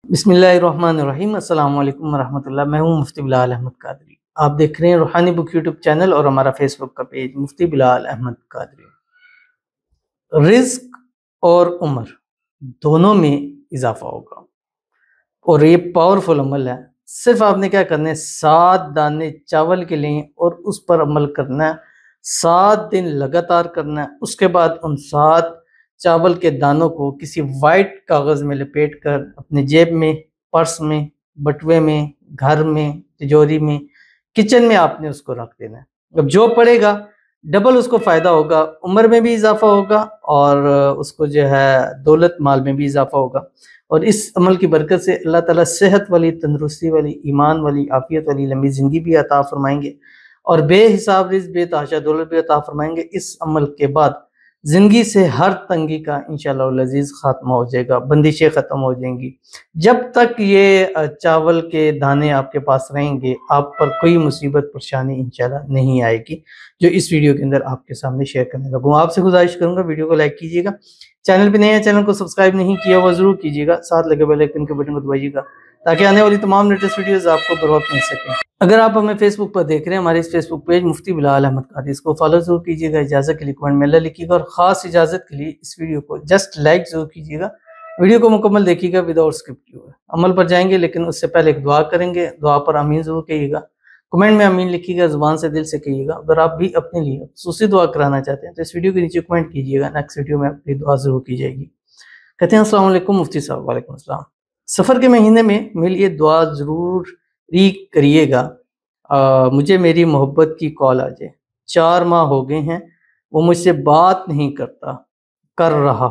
बिस्मिल्लाहिर्रहमानिर्रहीम। अस्सलाम वालेकुम वरहमतुल्लाह। मैं हूँ मुफ्ती बिलाल अहमद कादरी। आप देख रहे हैं रूहानी बुक यूट्यूब चैनल और हमारा फेसबुक का पेज मुफ्ती बिलाल अहमद कादरी। रिज्क और उम्र दोनों में इजाफा होगा और ये पावरफुल अमल है। सिर्फ आपने क्या करना है, 7 दाने चावल के लिए और उस पर अमल करना है। 7 दिन लगातार करना है। उसके बाद उन 7 चावल के दानों को किसी वाइट कागज़ में लपेट कर अपने जेब में, पर्स में, बटुए में, घर में, तिजोरी में, किचन में आपने उसको रख देना है। अब जो पड़ेगा डबल उसको फ़ायदा होगा, उम्र में भी इजाफा होगा और उसको जो है दौलत माल में भी इजाफा होगा। और इस अमल की बरकत से अल्लाह ताला सेहत वाली, तंदुरुस्ती वाली, ईमान वाली, आफियत वाली लंबी ज़िंदगी भी अता फरमाएंगे और बेहिसाब रिज़्क़, बेतहाशा दौलत भी अता फरमाएंगे। इस अमल के बाद ज़िंदगी से हर तंगी का इंशाअल्लाह अज़ीज़ ख़ात्मा हो जाएगा, बंदिशें ख़त्म हो जाएंगी। जब तक ये चावल के दाने आपके पास रहेंगे, आप पर कोई मुसीबत परेशानी इंशाअल्लाह नहीं आएगी, जो इस वीडियो के अंदर आपके सामने शेयर करने लगा हूँ। आपसे गुजारिश करूँगा वीडियो को लाइक कीजिएगा, चैनल पे नए हैं चैनल को सब्सक्राइब नहीं किया हुआ ज़रूर कीजिएगा, साथ लगे बेल आइकन के बटन को दबाइएगा ताकि आने वाली तमाम लेटेस्ट वीडियोस आपको बर वक्त मिल सकें। अगर आप हमें फेसबुक पर देख रहे हैं, हमारे इस फेसबुक पेज मुफ्ती बिलाल अहमद कादरी, इसको फॉलो जरूर कीजिएगा। इजाज़त के लिए कमेंट में अल्लाह लिखिएगा और ख़ास इजाज़त के लिए इस वीडियो को जस्ट लाइक जरूर कीजिएगा। वीडियो को मुकम्मल देखिएगा विदाउट स्किप किए हुए। अमल पर जाएंगे लेकिन उससे पहले एक दुआ करेंगे, दुआ पर आमीन जरूर कहिएगा। कमेंट में आमीन लिखिएगा, ज़ुबान से दिल से कहिएगा। अगर आप भी अपने लिए खुसूसी दुआ कराना चाहते हैं तो इस वीडियो के नीचे कमेंट कीजिएगा, नेक्स्ट वीडियो में आपकी दुआ जरूर की जाएगी। कहते हैं अस्सलाम वालेकुम मुफ्ती साहब। वालेकुम अस्सलाम। सफ़र के महीने में मेरे लिए दुआ ज़रूर ही करिएगा। मुझे मेरी मोहब्बत की कॉल आ जाए। 4 माह हो गए हैं वो मुझसे बात नहीं कर रहा।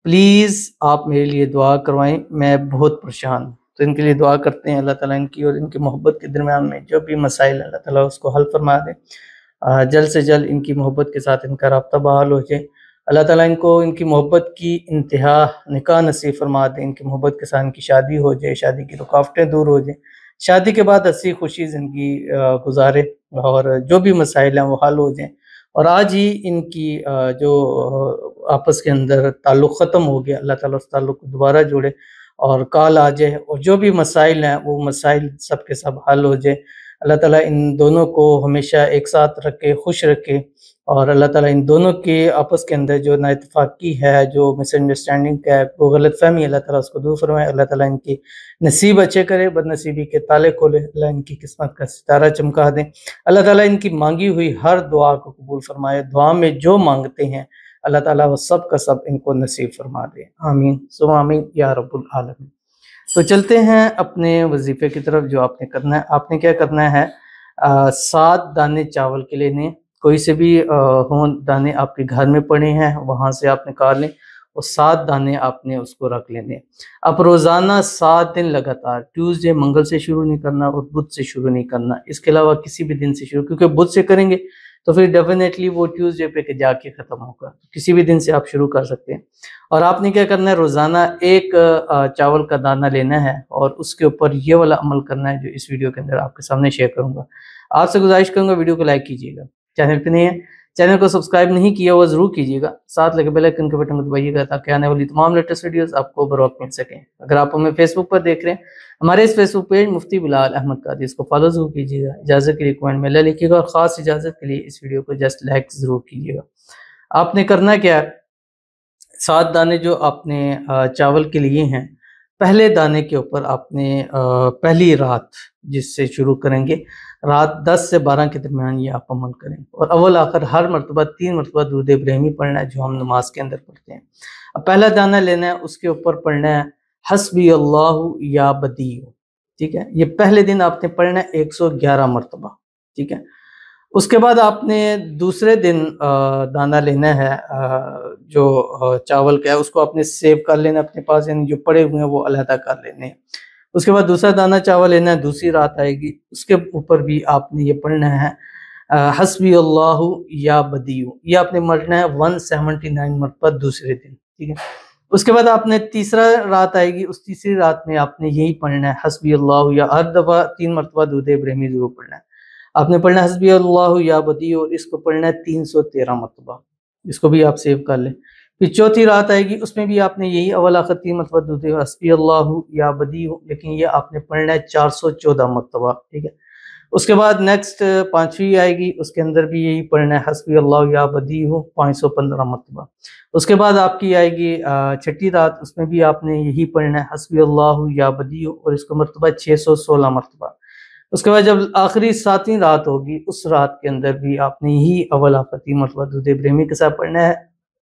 प्लीज़ आप मेरे लिए दुआ करवाएं, मैं बहुत परेशान हूँ। तो इनके लिए दुआ करते हैं, अल्लाह ताला इनकी और इनकी मोहब्बत के दरमियान में जो भी मसाइल अल्लाह ताला उसको हल फरमा दे। जल्द से जल्द इनकी मोहब्बत के साथ इनका राब्ता बहाल हो जाए। अल्लाह ताला इनको इनकी मोहब्बत की इंतहा निकाह नसीब फरमा दे। इनकी मोहब्बत के साथ इनकी शादी हो जाए, शादी की रुकावटें दूर हो जाएँ। शादी के बाद हँसी खुशी ज़िंदगी गुज़ारे और जो भी मसाइल हैं वो हल हो जाएँ। और आज ही इनकी जो आपस के अंदर ताल्लुक़ ख़त्म हो गया, अल्लाह ताला उस ताल्लुक़ को दोबारा जोड़े और कॉल आ जाए और जो भी मसाइल हैं वो मसाइल सब के सब हल हो जाए। अल्लाह ताला इन दोनों को हमेशा एक साथ रखे, खुश रखे और अल्लाह ताला इन दोनों के आपस के अंदर जो नाइतफ़ाक़ी है, जो मिसअंडरस्टैंडिंग है, वो गलतफ़हमी अल्लाह ताला उसको दूर फरमाए। अल्लाह ताला इनकी नसीब अच्छे करे, बदनसीबी के ताले खोले, अल्लाह इनकी किस्मत का सितारा चमका दें। अल्लाह ताला इनकी मांगी हुई हर दुआ को कबूल फरमाए। दुआ में जो मांगते हैं अल्लाह ताला वो सब का सब इनको नसीब फरमा दे। आमीन सुम्मा आमीन या रब्बुल आलमीन। तो चलते हैं अपने वजीफ़े की तरफ। जो आपने करना है, आपने क्या करना है, 7 दाने चावल के लेने। कोई से भी हों दाने आपके घर में पड़े हैं वहाँ से आप निकाल लें और 7 दाने आपने उसको रख लेने। अब रोज़ाना 7 दिन लगातार, ट्यूसडे मंगल से शुरू नहीं करना और बुध से शुरू नहीं करना, इसके अलावा किसी भी दिन से शुरू, क्योंकि बुध से करेंगे तो फिर डेफिनेटली वो ट्यूसडे पे के जाके ख़त्म होगा। किसी भी दिन से आप शुरू कर सकते हैं। और आपने क्या करना है, रोज़ाना एक चावल का दाना लेना है और उसके ऊपर ये वाला अमल करना है जो इस वीडियो के अंदर आपके सामने शेयर करूँगा। आपसे गुजारिश करूँगा वीडियो को लाइक कीजिएगा, चैनल पे नहीं है चैनल को सब्सक्राइब नहीं किया हुआ ज़रूर कीजिएगा, साथ लगे बेल आइकन के बटन को दबाइएगा ताकि आने वाली तमाम लेटेस्ट वीडियोस आपको बर वक्त मिल सकें। अगर आप हमें फेसबुक पर देख रहे हैं, हमारे इस फेसबुक पेज मुफ्ती बिलाल अहमद कादरी, इसको फॉलो जरूर कीजिएगा। इजाज़त के लिए कमेंट में अल्लाह लिखिएगा और ख़ास इजाज़त के लिए इस वीडियो को जस्ट लाइक ज़रूर कीजिएगा। आपने करना क्या है, 7 दाने जो आपने चावल के लिए हैं, पहले दाने के ऊपर आपने पहली रात जिससे शुरू करेंगे, रात 10 से 12 के दरमियान ये आप अमल करें और अव्वल आखिर हर मरतबा 3 मरतबा दुरूद इब्राहिमी पढ़ना है जो हम नमाज के अंदर पढ़ते हैं। अब पहला दाना लेना है, उसके ऊपर पढ़ना है हस्बी अल्लाहु या बदीउ। ठीक है, ये पहले दिन आपने पढ़ना है 111 मरतबा। ठीक है, उसके बाद आपने दूसरे दिन दाना लेना है, जो चावल का है उसको आपने सेव कर लेना अपने पास, यानी जो पड़े हुए हैं वो अलहदा कर लेने हैं। उसके बाद दूसरा दाना चावल लेना है, दूसरी रात आएगी, उसके ऊपर भी आपने ये पढ़ना है हस्बी अल्लाहु या बदीउ। ये आपने पढ़ना है 179 मरतबा दूसरे दिन। ठीक है, उसके बाद आपने तीसरा रात आएगी, उस तीसरी रात में आपने यही पढ़ना है हस्बी अल्लाहु या, हर दफ़ा 3 मरतबा दुरूद इब्राहिमी ज़रूर पढ़ना है। आपने पढ़ना हस्बी अल्लाहु या बदीउ और इसको पढ़ना है 313 मरतबा। इसको भी आप सेव कर लें। फिर चौथी रात आएगी, उसमें भी आपने यही अवल आखिर 3 मरतबा दुरूद हस्बी अल्लाहु या बदीहु, लेकिन ये आपने पढ़ना है 414 मरतबा, ठीक है। उसके बाद नेक्स्ट पांचवी आएगी, उसके अंदर भी यही पढ़ना है हस्बी अल्लाहु या बदीहु 515 मरतबा। उसके बाद आपकी आएगी छठी रात, उसमें भी आपने यही पढ़ना है हस्बी अल्लाहु या बदीहु, और इसका मरतबा 616 मरतबा। उसके बाद जब आखिरी 7वीं रात होगी, उस रात के अंदर भी आपने यही अवल आखिर 3 मरतबा दुरूद इब्राहिमी के साथ पढ़ना है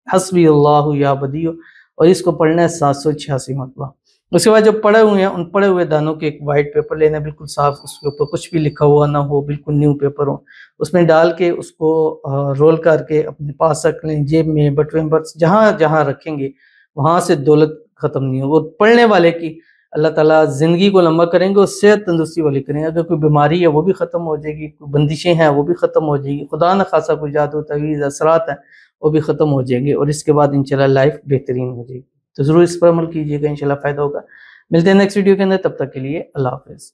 हस्बी अल्लाहु या बदीहु, और इसको पढ़ना है 786 मरतबा। उसके बाद जब पढ़े हुए हैं, उन पढ़े हुए दानों के एक वाइट पेपर लेना है, बिल्कुल साफ, उसके ऊपर कुछ भी लिखा हुआ ना हो, बिल्कुल न्यू पेपर हो, उसमें डाल के उसको रोल करके अपने पास रख लें, जेब में, बटुए में, बस जहाँ जहाँ रखेंगे वहाँ से दौलत ख़त्म नहीं हो। और पढ़ने वाले की अल्लाह ताला ज़िंदगी को लंबा करेंगे और सेहत तंदुरुस्ती वाली करेंगे। अगर कोई बीमारी है वो भी ख़त्म हो जाएगी, कोई बंदिशें हैं वो भी ख़त्म हो जाएगी, खुदा न खासा कोई जादू तवीज़ असरात हैं वो भी ख़त्म हो जाएंगे, और इसके बाद इंशाल्लाह लाइफ बेहतरीन हो जाएगी। तो ज़रूर इस पर अमल कीजिएगा, इंशाल्लाह फ़ायदा होगा। मिलते हैं नेक्स्ट वीडियो के अंदर, तब तक के लिए अल्लाह हाफ़िज़।